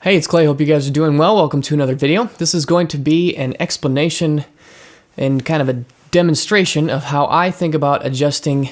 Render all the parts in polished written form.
Hey, it's Kley. Hope you guys are doing well. Welcome to another video. This is going to be an explanation and kind of a demonstration of how I think about adjusting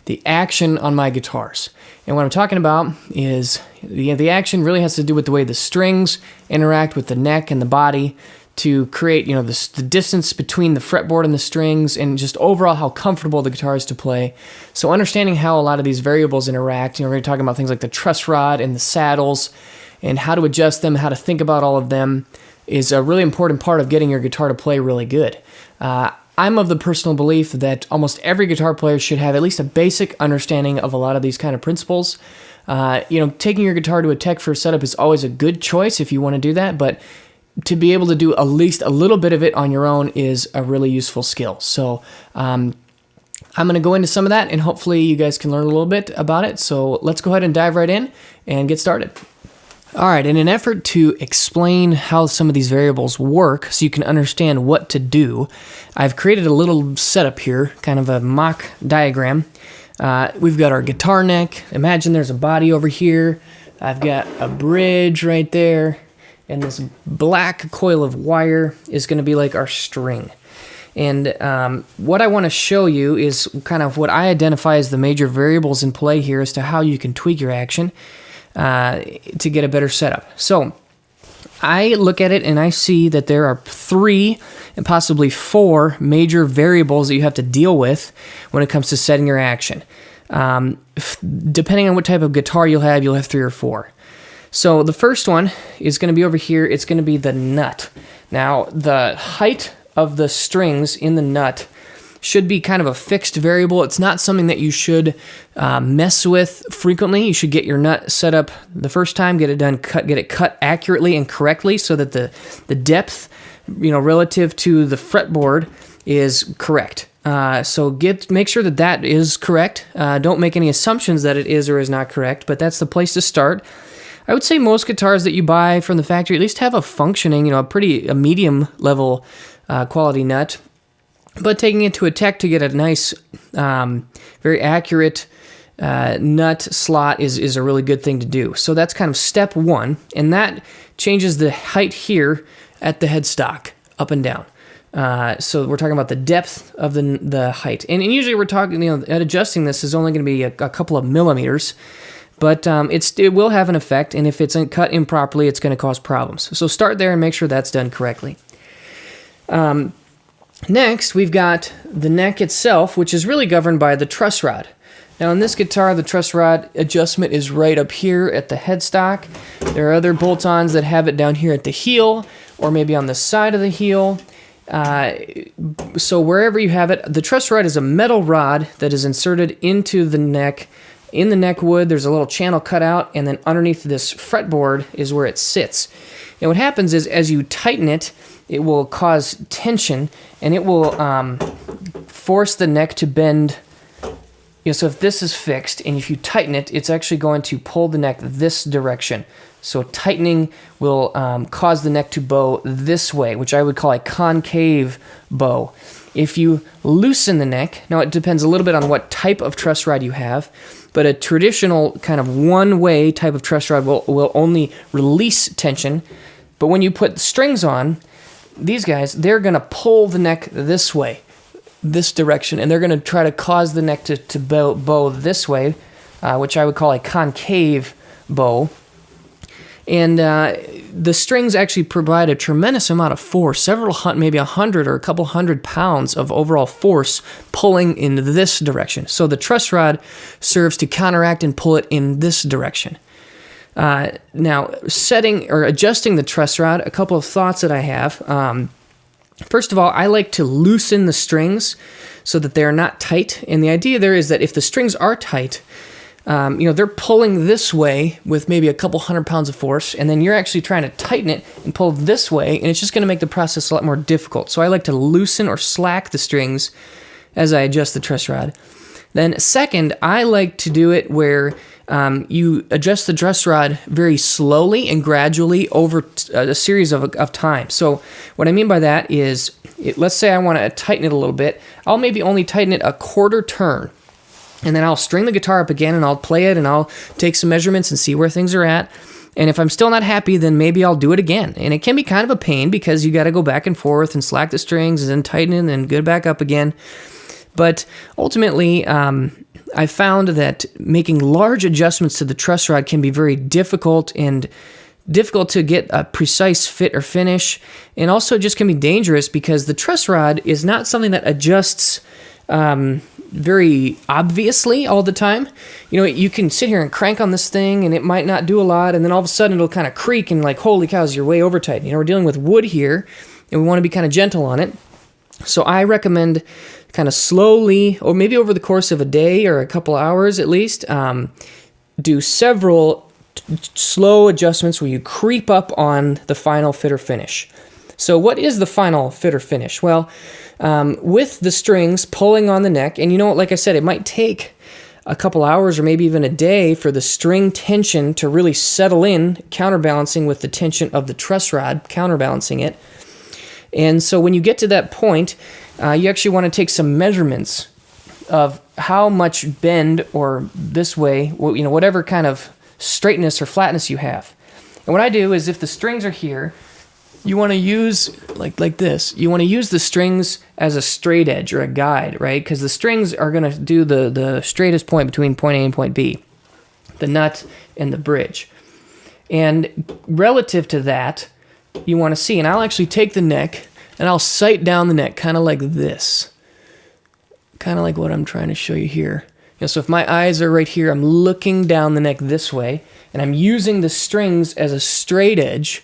the action on my guitars. And what I'm talking about is the action really has to do with the way the strings interact with the neck and the body to create, the distance between the fretboard and the strings, and just overall how comfortable the guitar is to play. So understanding how a lot of these variables interact, we're talking about things like the truss rod and the saddles, and how to adjust them, how to think about all of them is a really important part of getting your guitar to play really good. I'm of the personal belief that almost every guitar player should have at least a basic understanding of a lot of these kind of principles. Taking your guitar to a tech for a setup is always a good choice if you want to do that, but to be able to do at least a little bit of it on your own is a really useful skill. So I'm going to go into some of that, and hopefully you guys can learn a little bit about it. So let's go ahead and dive right in and get started. All right, in an effort to explain how some of these variables work so you can understand what to do, I've created a little setup here, kind of a mock diagram. We've got our guitar neck. Imagine there's a body over here. I've got a bridge right there, and this black coil of wire is going to be like our string. And what I want to show you is kind of what I identify as the major variables in play here as to how you can tweak your action to get a better setup. So I look at it and I see that there are 3 and possibly 4 major variables that you have to deal with when it comes to setting your action. Depending on what type of guitar you'll have 3 or 4. So the first one is going to be over here. It's going to be the nut. Now, the height of the strings in the nut should be kind of a fixed variable. It's not something that you should mess with frequently. You should get your nut set up the first time, get it cut accurately and correctly so that the depth, relative to the fretboard is correct. So make sure that is correct. Don't make any assumptions that it is or is not correct, but that's the place to start. I would say most guitars that you buy from the factory at least have a functioning, a medium level quality nut. But taking it to a tech to get a nice, very accurate nut slot is a really good thing to do. So that's kind of step 1, and that changes the height here at the headstock, up and down. So we're talking about the depth of the height. And usually we're talking, at adjusting this is only going to be a couple of millimeters, but it will have an effect, and if it's cut improperly, it's going to cause problems. So start there and make sure that's done correctly. Next, we've got the neck itself, which is really governed by the truss rod. Now, in this guitar, the truss rod adjustment is right up here at the headstock. There are other bolt-ons that have it down here at the heel, or maybe on the side of the heel. So wherever you have it, the truss rod is a metal rod that is inserted into the neck. In the neck wood, there's a little channel cut out, and then underneath this fretboard is where it sits. And what happens is, as you tighten it, it will cause tension, and it will force the neck to bend. So if this is fixed, and if you tighten it, it's actually going to pull the neck this direction. So tightening will cause the neck to bow this way, which I would call a concave bow. If you loosen the neck, now it depends a little bit on what type of truss rod you have, but a traditional kind of one-way type of truss rod will only release tension. But when you put strings on, these guys, they're going to pull the neck this way, this direction, and they're going to try to cause the neck to bow this way, which I would call a concave bow. And the strings actually provide a tremendous amount of force, maybe 100 or a couple hundred pounds of overall force pulling in this direction. So the truss rod serves to counteract and pull it in this direction. Now, setting or adjusting the truss rod, a couple of thoughts that I have. First of all, I like to loosen the strings so that they're not tight. And the idea there is that if the strings are tight, they're pulling this way with maybe a couple hundred pounds of force, and then you're actually trying to tighten it and pull this way, and it's just going to make the process a lot more difficult. So I like to loosen or slack the strings as I adjust the truss rod. Then second, I like to do it where you adjust the truss rod very slowly and gradually over a series of time. So what I mean by that is, let's say I want to tighten it a little bit. I'll maybe only tighten it a quarter turn. And then I'll string the guitar up again, and I'll play it, and I'll take some measurements and see where things are at. And if I'm still not happy, then maybe I'll do it again. And it can be kind of a pain because you got to go back and forth and slack the strings and then tighten it and then get back up again. But ultimately, I found that making large adjustments to the truss rod can be very difficult and difficult to get a precise fit or finish, and also just can be dangerous because the truss rod is not something that adjusts very obviously all the time. You know, you can sit here and crank on this thing and it might not do a lot, and then all of a sudden it'll kind of creak and like, holy cows, you're way over tight. You know, we're dealing with wood here and we want to be kind of gentle on it. So I recommend kind of slowly, or maybe over the course of a day or a couple hours at least, do several slow adjustments where you creep up on the final fit or finish. So what is the final fit or finish? Well, with the strings pulling on the neck, and you know what, like I said, it might take a couple hours or maybe even a day for the string tension to really settle in, counterbalancing with the tension of the truss rod, counterbalancing it. And so when you get to that point, you actually want to take some measurements of how much bend or this way, you know, whatever kind of straightness or flatness you have. And what I do is if the strings are here, you want to use, like this, you want to use the strings as a straight edge or a guide, right? Because the strings are going to do the straightest point between point A and point B, the nut and the bridge. And relative to that, you want to see, and I'll actually take the neck and I'll sight down the neck kind of like this, kind of like what I'm trying to show you here. You know, so if my eyes are right here, I'm looking down the neck this way, and I'm using the strings as a straight edge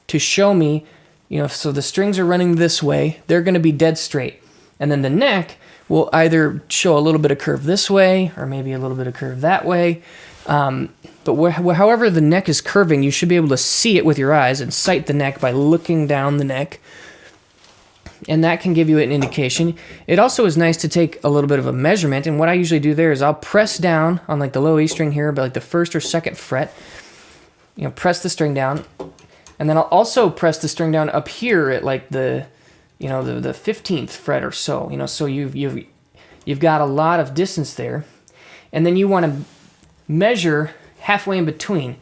to show me, you know, so the strings are running this way, they're going to be dead straight. And then the neck will either show a little bit of curve this way or maybe a little bit of curve that way. But however the neck is curving, you should be able to see it with your eyes and sight the neck by looking down the neck. And that can give you an indication. It also is nice to take a little bit of a measurement, and what I usually do there is I'll press down on like the low E string here, but like the first or second fret, you know, press the string down, and then I'll also press the string down up here at like the, you know, the 15th fret or so, you know, so you've got a lot of distance there, and then you want to measure halfway in between,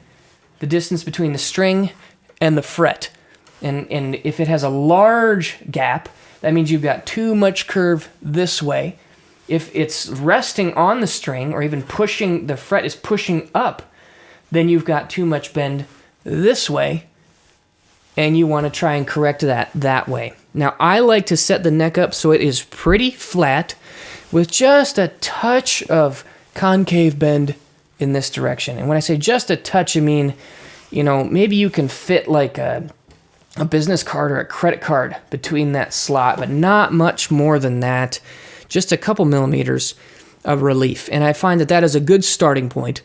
the distance between the string and the fret. And if it has a large gap, that means you've got too much curve this way. If it's resting on the string or even pushing, the fret is pushing up, then you've got too much bend this way, and you want to try and correct that way. Now, I like to set the neck up so it is pretty flat with just a touch of concave bend in this direction. And when I say just a touch, I mean, you know, maybe you can fit like a business card or a credit card between that slot, but not much more than that, just a couple millimeters of relief. And I find that is a good starting point.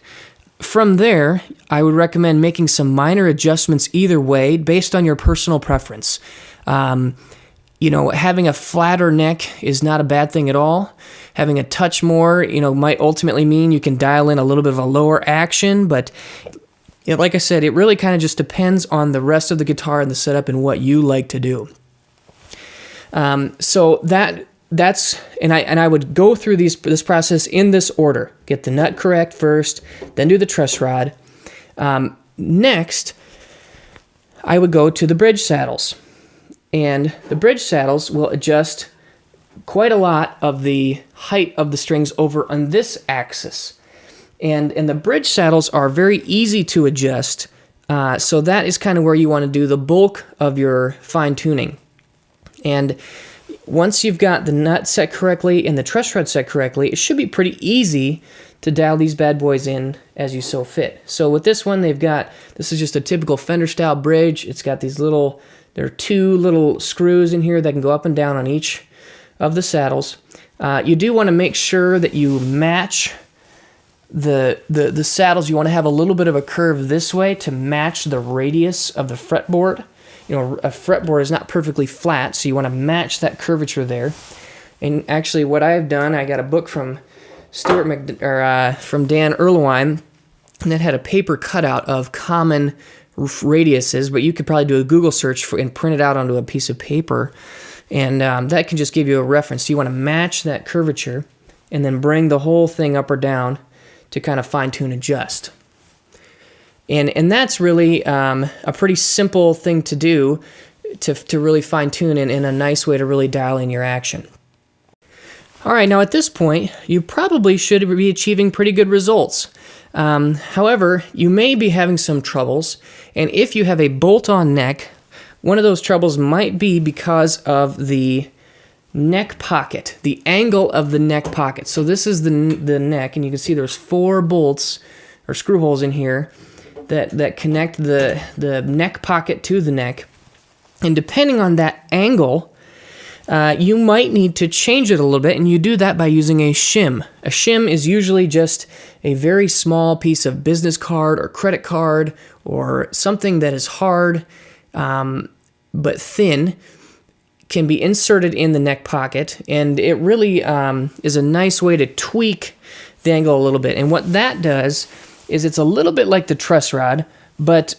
From there, I would recommend making some minor adjustments either way based on your personal preference. You know, having a flatter neck is not a bad thing at all. Having a touch more, you know, might ultimately mean you can dial in a little bit of a lower action, but like I said, it really kind of just depends on the rest of the guitar and the setup and what you like to do. So that's and I would go through this process in this order. Get the nut correct first, then do the truss rod. Next, I would go to the bridge saddles, and the bridge saddles will adjust quite a lot of the height of the strings over on this axis. And the bridge saddles are very easy to adjust, so that is kind of where you want to do the bulk of your fine-tuning. And once you've got the nut set correctly and the truss rod set correctly, it should be pretty easy to dial these bad boys in as you so fit. So with this one, this is just a typical Fender-style bridge. It's got there are two little screws in here that can go up and down on each of the saddles. You do want to make sure that you match the saddles. You want to have a little bit of a curve this way to match the radius of the fretboard. You know, a fretboard is not perfectly flat, so you want to match that curvature there. And actually, what I've done, I got a book from from Dan Erlewine, and it had a paper cutout of common radiuses, but you could probably do a Google search and print it out onto a piece of paper, and that can just give you a reference. So you want to match that curvature, and then bring the whole thing up or down to kind of fine-tune adjust. And that's really a pretty simple thing to do to really fine tune and a nice way to really dial in your action. All right, now at this point, you probably should be achieving pretty good results. However, you may be having some troubles, and if you have a bolt-on neck, one of those troubles might be because of the neck pocket, the angle of the neck pocket. So this is the neck, and you can see there's 4 bolts or screw holes in here that connect the neck pocket to the neck. And depending on that angle, you might need to change it a little bit, and you do that by using a shim. A shim is usually just a very small piece of business card or credit card or something that is hard but thin, can be inserted in the neck pocket, and it really is a nice way to tweak the angle a little bit. And what that does is it's a little bit like the truss rod, but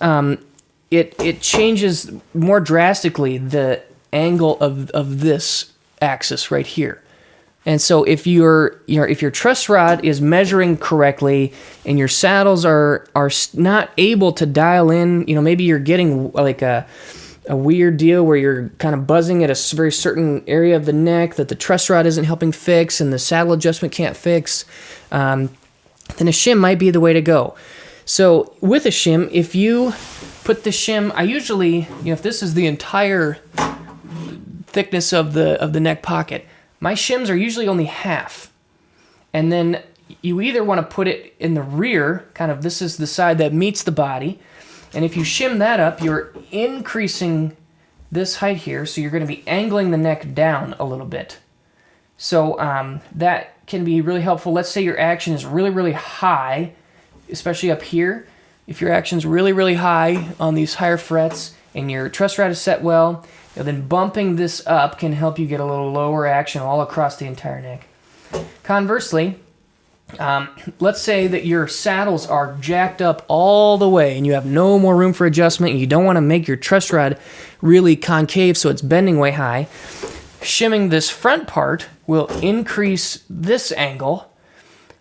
it changes more drastically the angle of this axis right here. And so if your truss rod is measuring correctly and your saddles are not able to dial in, maybe you're getting like a weird deal where you're kind of buzzing at a very certain area of the neck that the truss rod isn't helping fix and the saddle adjustment can't fix, then a shim might be the way to go. So with a shim, if you put the shim, I usually, if this is the entire thickness of the neck pocket, my shims are usually only half. And then you either want to put it in the rear, kind of this is the side that meets the body, and if you shim that up, you're increasing this height here, so you're going to be angling the neck down a little bit. So that can be really helpful. Let's say your action is really, really high, especially up here. If your action's really, really high on these higher frets and your truss rod is set well, then bumping this up can help you get a little lower action all across the entire neck. Conversely, let's say that your saddles are jacked up all the way and you have no more room for adjustment and you don't want to make your truss rod really concave so it's bending way high. Shimming this front part will increase this angle,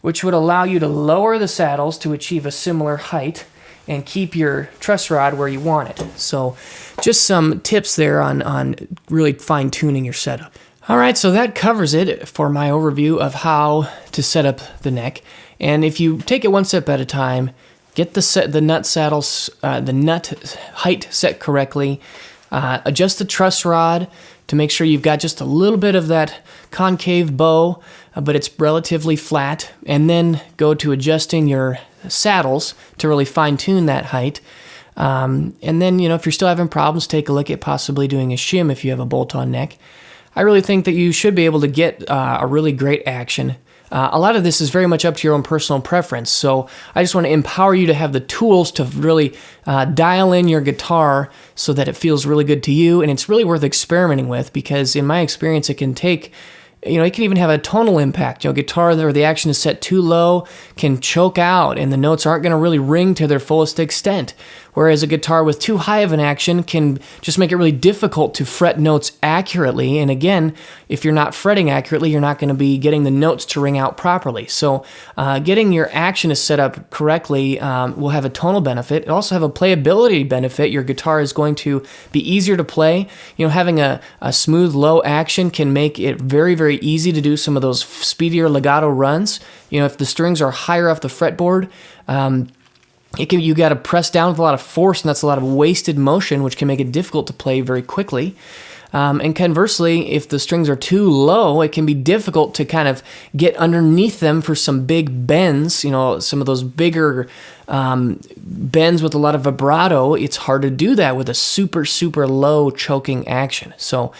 which would allow you to lower the saddles to achieve a similar height and keep your truss rod where you want it. So just some tips there on really fine-tuning your setup. All right, so that covers it for my overview of how to set up the neck. And if you take it one step at a time, get the nut saddles, the nut height set correctly, adjust the truss rod to make sure you've got just a little bit of that concave bow, but it's relatively flat, and then go to adjusting your saddles to really fine-tune that height. And then, if you're still having problems, take a look at possibly doing a shim if you have a bolt-on neck. I really think that you should be able to get a really great action. A lot of this is very much up to your own personal preference, so I just want to empower you to have the tools to really dial in your guitar so that it feels really good to you, and it's really worth experimenting with, because in my experience it can take, it can even have a tonal impact. Guitar where the action is set too low can choke out and the notes aren't going to really ring to their fullest extent. Whereas a guitar with too high of an action can just make it really difficult to fret notes accurately. And again, if you're not fretting accurately, you're not going to be getting the notes to ring out properly. So getting your action is set up correctly will have a tonal benefit. It also have a playability benefit. Your guitar is going to be easier to play. Having a smooth low action can make it very, very easy to do some of those speedier legato runs. If the strings are higher off the fretboard, you got to press down with a lot of force, and that's a lot of wasted motion, which can make it difficult to play very quickly. And conversely, if the strings are too low, it can be difficult to kind of get underneath them for some big bends, some of those bigger bends with a lot of vibrato. It's hard to do that with a super, super low choking action. So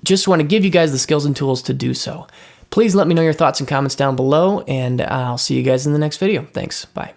just want to give you guys the skills and tools to do so. Please let me know your thoughts and comments down below, and I'll see you guys in the next video. Thanks. Bye.